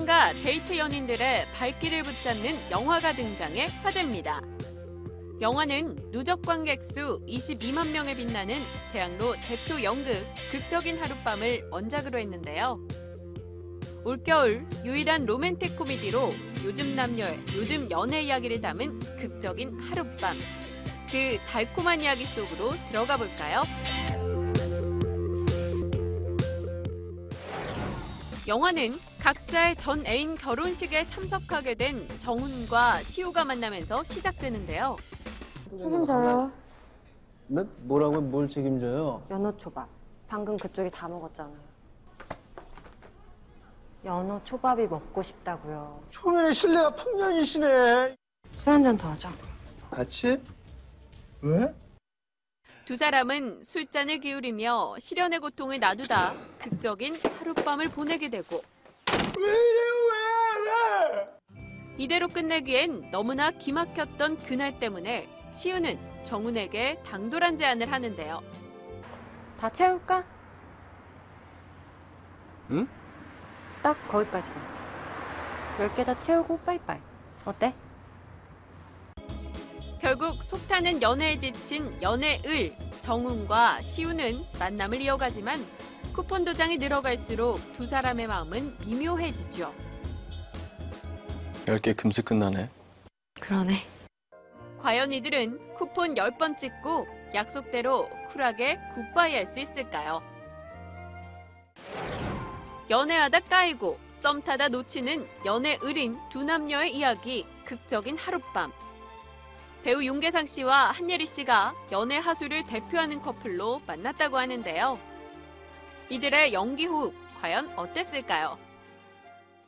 사랑과 데이트 연인들의 발길을 붙잡는 영화가 등장해 화제입니다. 영화는 누적 관객 수 22만 명에 빛나는 대학로 대표 연극 극적인 하룻밤을 원작으로 했는데요. 올겨울 유일한 로맨틱 코미디로 요즘 남녀의 요즘 연애 이야기를 담은 극적인 하룻밤. 그 달콤한 이야기 속으로 들어가 볼까요? 영화는 각자의 전 애인 결혼식에 참석하게 된 정훈과 시우가 만나면서 시작되는데요. 책임져요. 네? 뭐라고요? 뭘 책임져요? 연어초밥. 방금 그쪽이 다 먹었잖아요. 연어초밥이 먹고 싶다고요. 초면에 신뢰가 풍년이시네. 술 한잔 더 하자. 같이? 왜? 두 사람은 술잔을 기울이며 시련의 고통을 나누다 극적인 하룻밤을 보내게 되고 왜 이래요? 왜? 이대로 끝내기엔 너무나 기막혔던 그날 때문에 시우는 정훈에게 당돌한 제안을 하는데요. 다 채울까? 응? 딱 거기까지만. 10개 다 채우고 빠이빠이. 어때? 결국 속 타는 연애에 지친 연애을 정훈과 시우는 만남을 이어가지만 쿠폰 도장이 늘어갈수록 두 사람의 마음은 미묘해지죠. 10개 금세 끝나네. 그러네. 과연 이들은 쿠폰 10번 찍고 약속대로 쿨하게 굿바이 할 수 있을까요? 연애하다 까이고 썸 타다 놓치는 연애을인 두 남녀의 이야기 극적인 하룻밤. 배우 윤계상 씨와 한예리 씨가 연애 하수를 대표하는 커플로 만났다고 하는데요. 이들의 연기 호흡 과연 어땠을까요?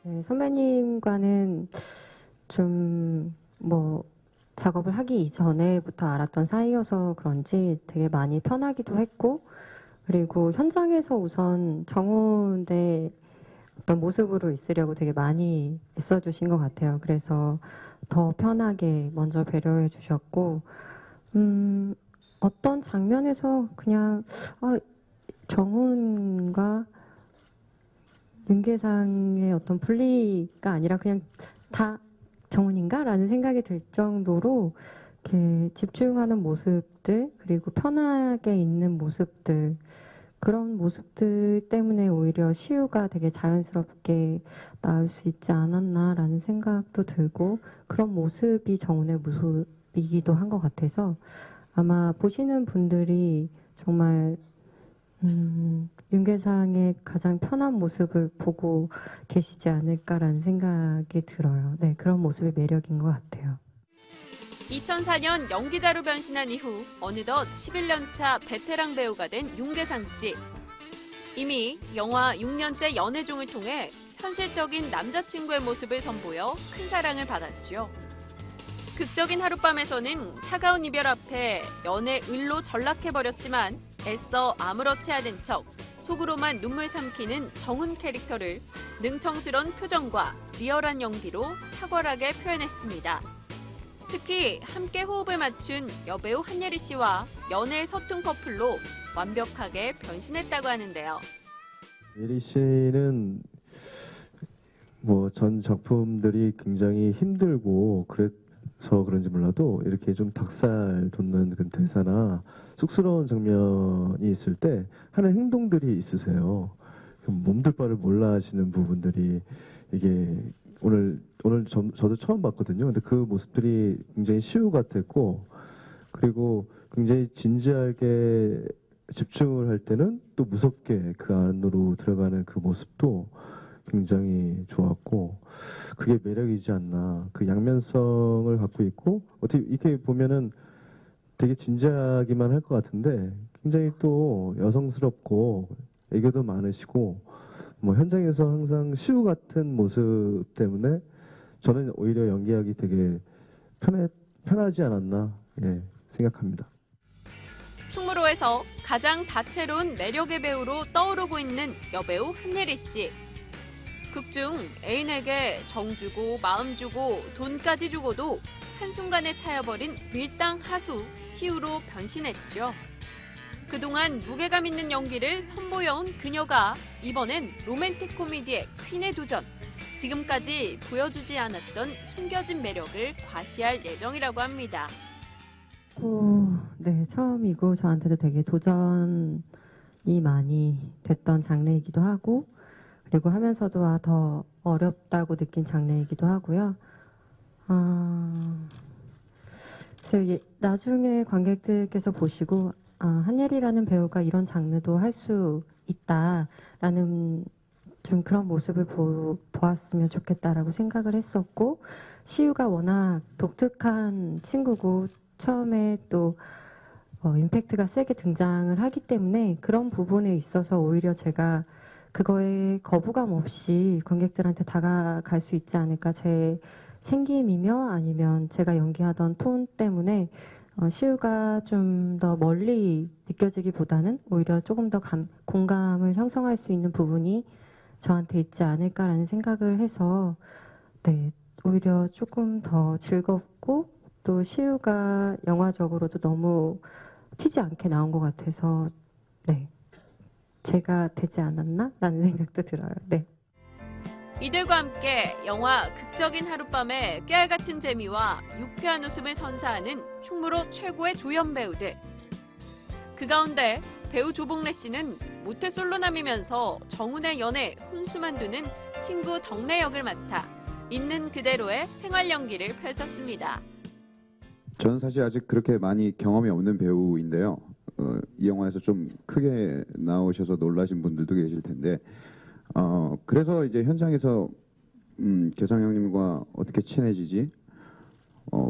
네, 선배님과는 좀 작업을 하기 이전에부터 알았던 사이여서 그런지 되게 많이 편하기도 했고, 그리고 현장에서 우선 정훈의 어떤 모습으로 있으려고 되게 많이 애써주신 것 같아요. 그래서 더 편하게 먼저 배려해 주셨고, 어떤 장면에서 그냥 정훈과 윤계상의 어떤 분리가 아니라 그냥 다 정훈인가? 라는 생각이 들 정도로 이렇게 집중하는 모습들, 그리고 편하게 있는 모습들, 그런 모습들 때문에 오히려 시우가 되게 자연스럽게 나올 수 있지 않았나라는 생각도 들고, 그런 모습이 정훈의 모습이기도 한 것 같아서 아마 보시는 분들이 정말 윤계상의 가장 편한 모습을 보고 계시지 않을까라는 생각이 들어요. 네, 그런 모습이 매력인 것 같아요. 2004년 연기자로 변신한 이후 어느덧 11년차 베테랑 배우가 된 윤계상 씨. 이미 영화 6년째 연애중을 통해 현실적인 남자친구의 모습을 선보여 큰 사랑을 받았죠. 극적인 하룻밤에서는 차가운 이별 앞에 연애을로 전락해버렸지만 애써 아무렇지 않은 척 속으로만 눈물 삼키는 정훈 캐릭터를 능청스러운 표정과 리얼한 연기로 탁월하게 표현했습니다. 특히 함께 호흡을 맞춘 여배우 한예리 씨와 연애 서툰 커플로 완벽하게 변신했다고 하는데요. 예리 씨는 전 작품들이 굉장히 힘들고 그래서 그런지 몰라도 이렇게 좀 닭살 돋는 그런 대사나 쑥스러운 장면이 있을 때 하는 행동들이 있으세요. 몸둘 바를 몰라 하시는 부분들이 이게 오늘 저도 처음 봤거든요. 근데 그 모습들이 굉장히 시우 같았고, 그리고 굉장히 진지하게 집중을 할 때는 또 무섭게 그 안으로 들어가는 그 모습도 굉장히 좋았고, 그게 매력이지 않나. 그 양면성을 갖고 있고, 어떻게 이렇게 보면은 되게 진지하기만 할 것 같은데 굉장히 또 여성스럽고 애교도 많으시고, 현장에서 항상 시우 같은 모습 때문에 저는 오히려 연기하기 되게 편하지 않았나 생각합니다. 충무로에서 가장 다채로운 매력의 배우로 떠오르고 있는 여배우 한예리 씨. 극중 애인에게 정 주고 마음 주고 돈까지 주고도 한순간에 차여버린 밀당 하수 시우로 변신했죠. 그동안 무게감 있는 연기를 선보여온 그녀가 이번엔 로맨틱 코미디의 퀸에 도전. 지금까지 보여주지 않았던 숨겨진 매력을 과시할 예정이라고 합니다. 네, 처음이고 저한테도 되게 도전이 많이 됐던 장르이기도 하고 그리고 하면서도 더 어렵다고 느낀 장르이기도 하고요. 그래서 나중에 관객들께서 보시고 한예리라는 배우가 이런 장르도 할 수 있다라는 좀 그런 모습을 보았으면 좋겠다라고 생각을 했었고 시우가 워낙 독특한 친구고 처음에 또 임팩트가 세게 등장을 하기 때문에 그런 부분에 있어서 오히려 제가 그거에 거부감 없이 관객들한테 다가갈 수 있지 않을까 제 생김이며 아니면 제가 연기하던 톤 때문에 시우가 좀 더 멀리 느껴지기보다는 오히려 조금 더 공감을 형성할 수 있는 부분이 저한테 있지 않을까라는 생각을 해서 네, 오히려 조금 더 즐겁고 또 시우가 영화적으로도 너무 튀지 않게 나온 것 같아서 네, 제가 되지 않았나라는 생각도 들어요. 네. 이들과 함께 영화 극적인 하룻밤의 깨알같은 재미와 유쾌한 웃음을 선사하는 충무로 최고의 조연 배우들. 그 가운데 배우 조봉래 씨는 모태솔로남이면서 정훈의 연애 훈수만 두는 친구 덕래 역을 맡아 있는 그대로의 생활 연기를 펼쳤습니다. 저는 사실 아직 그렇게 많이 경험이 없는 배우인데요. 이 영화에서 좀 크게 나오셔서 놀라신 분들도 계실 텐데 그래서 이제 현장에서 개성 형님과 어떻게 친해지지?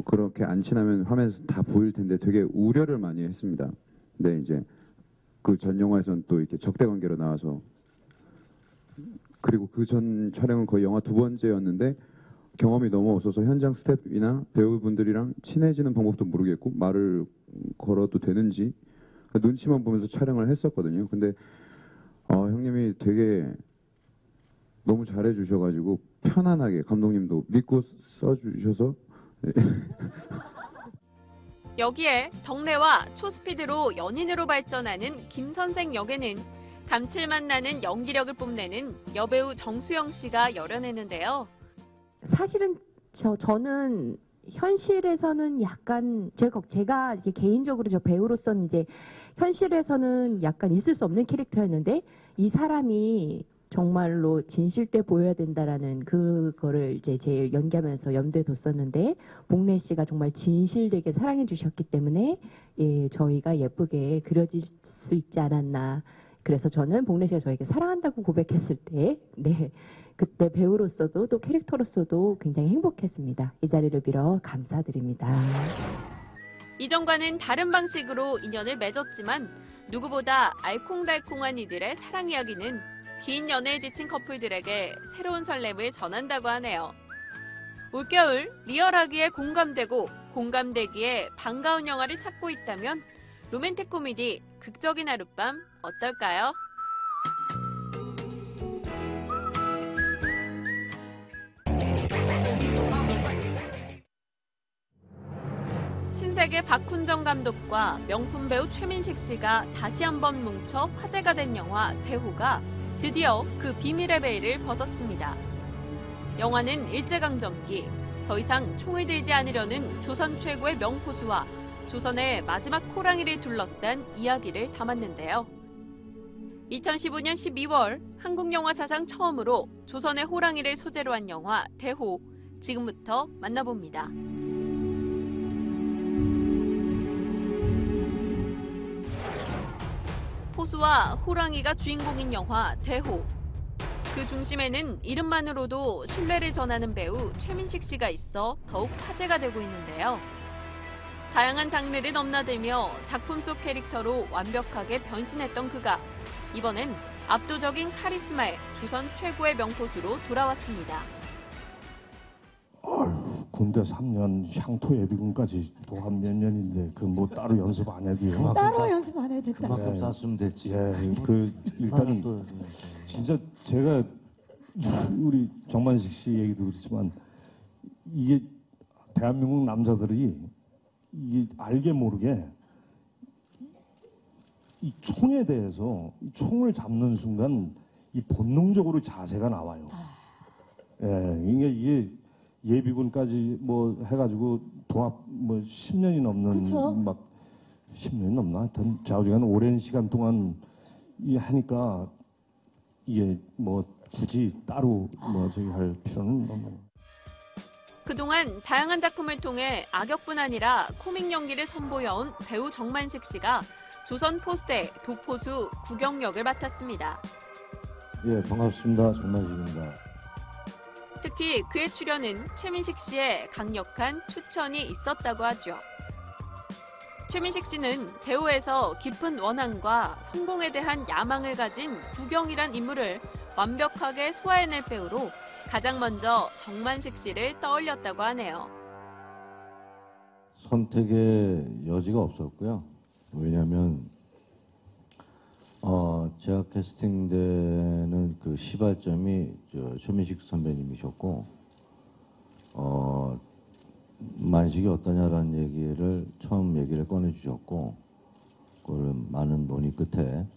그렇게 안 친하면 화면에서 다 보일 텐데 되게 우려를 많이 했습니다. 근데 이제 그 전 영화에서는 또 이렇게 적대 관계로 나와서 그리고 그 전 촬영은 거의 영화 2번째였는데 경험이 너무 없어서 현장 스태프이나 배우분들이랑 친해지는 방법도 모르겠고 말을 걸어도 되는지 눈치만 보면서 촬영을 했었거든요. 근데 형님이 되게 너무 잘해주셔가지고 편안하게 감독님도 믿고 써주셔서 여기에 덕래와 초스피드로 연인으로 발전하는 김 선생 역에는 감칠맛 나는 연기력을 뽐내는 여배우 정수영 씨가 열연했는데요. 사실은 저는 현실에서는 약간 제가 이제 개인적으로 저 배우로서는 이제 현실에서는 약간 있을 수 없는 캐릭터였는데 이 사람이 정말로 진실돼 보여야 된다라는 그거를 이제 제일 연기하면서 염두에 뒀었는데 봉래 씨가 정말 진실되게 사랑해 주셨기 때문에 예, 저희가 예쁘게 그려질 수 있지 않았나. 그래서 저는 봉래 씨가 저에게 사랑한다고 고백했을 때 네, 그때 배우로서도 또 캐릭터로서도 굉장히 행복했습니다. 이 자리를 빌어 감사드립니다. 이전과는 다른 방식으로 인연을 맺었지만 누구보다 알콩달콩한 이들의 사랑 이야기는 긴 연애에 지친 커플들에게 새로운 설렘을 전한다고 하네요. 올겨울 리얼하기에 공감되고 공감되기에 반가운 영화를 찾고 있다면 로맨틱 코미디 극적인 하룻밤 어떨까요? 신세계 박훈정 감독과 명품 배우 최민식 씨가 다시 한번 뭉쳐 화제가 된 영화 대호가 드디어 그 비밀의 베일을 벗었습니다. 영화는 일제강점기, 더 이상 총을 들지 않으려는 조선 최고의 명포수와 조선의 마지막 호랑이를 둘러싼 이야기를 담았는데요. 2015년 12월 한국 영화 사상 처음으로 조선의 호랑이를 소재로 한 영화 대호, 지금부터 만나봅니다. 포수와 호랑이가 주인공인 영화 대호. 그 중심에는 이름만으로도 신뢰를 전하는 배우 최민식 씨가 있어 더욱 화제가 되고 있는데요. 다양한 장르를 넘나들며 작품 속 캐릭터로 완벽하게 변신했던 그가 이번엔 압도적인 카리스마의 조선 최고의 명포수로 돌아왔습니다. 군대 3년, 향토 예비군까지 또 한 몇 년인데 그 뭐 따로 연습 안 해도요. 따로 연습 안 해도 됐다. 그만큼 쌌으면 됐지. 예, 그 일단 진짜 제가 우리 정만식 씨 얘기도 그렇지만 이게 대한민국 남자들이 이게 알게 모르게 이 총에 대해서 이 총을 잡는 순간 이 본능적으로 자세가 나와요. 예, 이게 예비군까지 뭐 해가지고 도합 뭐 10년이 넘는 그쵸? 막 10년이 넘나 하여튼 좌우지간 오랜 시간 동안 이 하니까 이게 뭐 굳이 따로 뭐 저기 할 필요는 없는. 그동안 다양한 작품을 통해 악역뿐 아니라 코믹 연기를 선보여온 배우 정만식 씨가 조선 포스대 독포수 구경역을 맡았습니다. 예, 반갑습니다. 정만식입니다. 특히 그의 출연은 최민식 씨의 강력한 추천이 있었다고 하죠. 최민식 씨는 대우에서 깊은 원한과 성공에 대한 야망을 가진 구경이란 인물을 완벽하게 소화해낼 배우로 가장 먼저 정만식 씨를 떠올렸다고 하네요. 선택의 여지가 없었고요. 왜냐하면 제가 캐스팅되는 그 시발점이 최민식 선배님이셨고 만식이 어떠냐라는 얘기를 처음 얘기를 꺼내주셨고 그걸 많은 논의 끝에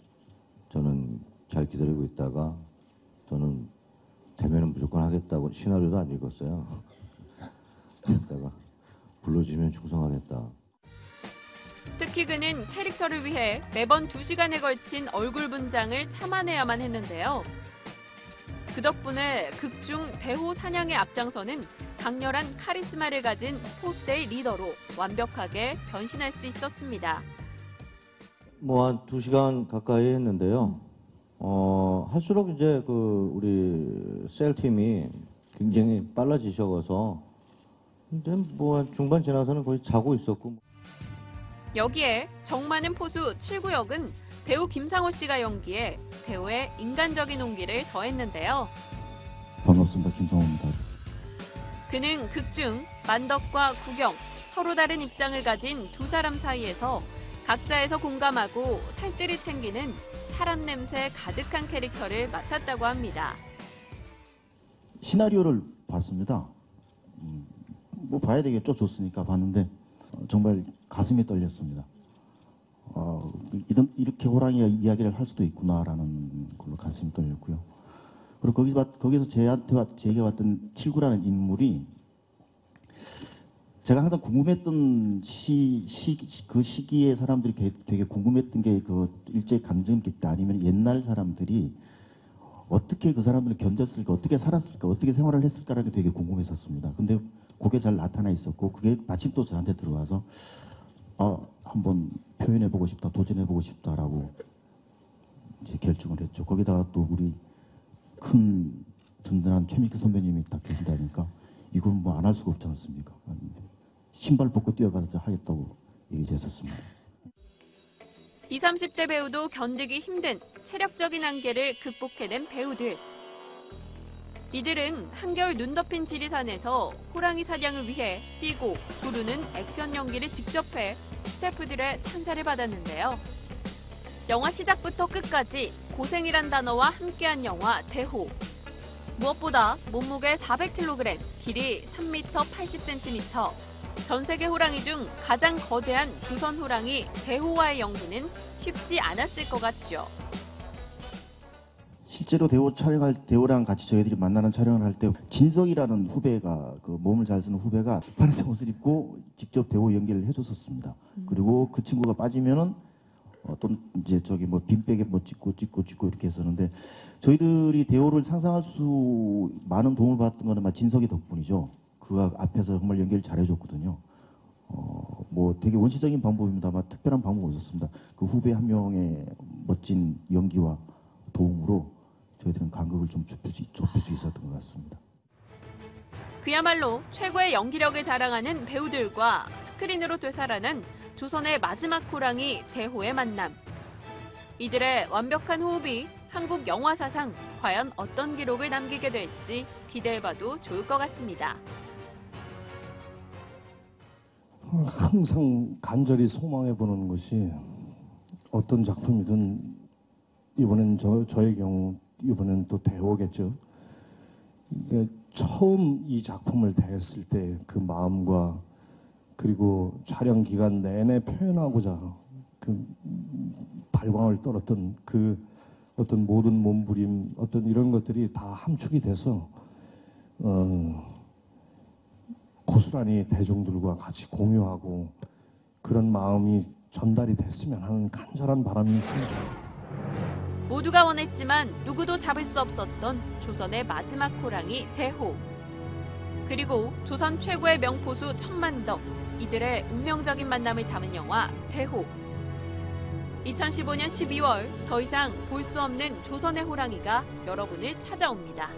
저는 잘 기다리고 있다가 저는 되면은 무조건 하겠다고 시나리오도 안 읽었어요. 했다가 불러주면 충성하겠다. 특히 그는 캐릭터를 위해 매번 2시간에 걸친 얼굴 분장을 참아내야만 했는데요. 그 덕분에 극중 대호 사냥의 앞장서는 강렬한 카리스마를 가진 포스대의 리더로 완벽하게 변신할 수 있었습니다. 뭐 한 2시간 가까이 했는데요. 할수록 이제 그 우리 셀 팀이 굉장히 빨라지셔서 이제 뭐 한 중반 지나서는 거의 자고 있었고. 여기에 정많은 포수 7구역은 배우 김상호 씨가 연기해 대호의 인간적인 온기를 더했는데요. 반갑습니다. 김상호입니다. 그는 극중 만덕과 구경, 서로 다른 입장을 가진 두 사람 사이에서 각자에서 공감하고 살뜰히 챙기는 사람 냄새 가득한 캐릭터를 맡았다고 합니다. 시나리오를 봤습니다. 뭐 봐야 되겠죠. 줬으니까 봤는데 정말 가슴이 떨렸습니다. 이렇게 호랑이가 이야기를 할 수도 있구나라는 걸로 가슴이 떨렸고요. 그리고 거기서 제가 왔던 칠구라는 인물이 제가 항상 궁금했던 그 시기에 사람들이 되게 궁금했던 게 그 일제 강점기 때 아니면 옛날 사람들이 어떻게 그 사람들을 견뎠을까, 어떻게 살았을까, 어떻게 생활을 했을까라는 게 되게 궁금했었습니다. 근데 그게 잘 나타나 있었고 그게 마침 또 저한테 들어와서 한번 표현해보고 싶다, 도전해보고 싶다라고 이제 결정을 했죠. 거기다가 또 우리 큰 든든한 최민식 선배님이 딱 계시다니까 이건 뭐 안 할 수가 없지 않습니까? 신발 벗고 뛰어가서 하겠다고 얘기했었습니다. 20, 30대 배우도 견디기 힘든 체력적인 한계를 극복해낸 배우들. 이들은 한겨울 눈 덮인 지리산에서 호랑이 사냥을 위해 뛰고 구르는 액션 연기를 직접 해 스태프들의 찬사를 받았는데요. 영화 시작부터 끝까지 고생이란 단어와 함께한 영화 대호. 무엇보다 몸무게 400kg, 길이 3m 80cm, 전 세계 호랑이 중 가장 거대한 조선 호랑이 대호와의 연기는 쉽지 않았을 것 같죠. 실제로 대호랑 같이 저희들이 만나는 촬영을 할 때 진석이라는 후배가 그 몸을 잘 쓰는 후배가 파란색 옷을 입고 직접 대호 연기를 해줬었습니다. 그리고 그 친구가 빠지면은 또 이제 저기 뭐 빈백에 뭐 찍고 이렇게 했었는데 저희들이 대호를 상상할 수 많은 도움을 받았던 거는 진석이 덕분이죠. 그 앞에서 정말 연기를 잘해줬거든요. 뭐 되게 원시적인 방법입니다만 특별한 방법은 없었습니다. 그 후배 한 명의 멋진 연기와 도움으로 저희들은 간극을 좀 좁힐 수 있었던 것 같습니다. 그야말로 최고의 연기력을 자랑하는 배우들과 스크린으로 되살아난 조선의 마지막 호랑이 대호의 만남. 이들의 완벽한 호흡이 한국 영화 사상 과연 어떤 기록을 남기게 될지 기대해봐도 좋을 것 같습니다. 항상 간절히 소망해보는 것이 어떤 작품이든 이번엔 저의 경우 이번엔 또 대호겠죠. 처음 이 작품을 대했을 때 그 마음과 그리고 촬영 기간 내내 표현하고자 그 발광을 떨었던 그 어떤 모든 몸부림 어떤 이런 것들이 다 함축이 돼서 고스란히 대중들과 같이 공유하고 그런 마음이 전달이 됐으면 하는 간절한 바람이 있습니다. 모두가 원했지만 누구도 잡을 수 없었던 조선의 마지막 호랑이 대호. 그리고 조선 최고의 명포수 천만덕. 이들의 운명적인 만남을 담은 영화 대호. 2015년 12월 더 이상 볼 수 없는 조선의 호랑이가 여러분을 찾아옵니다.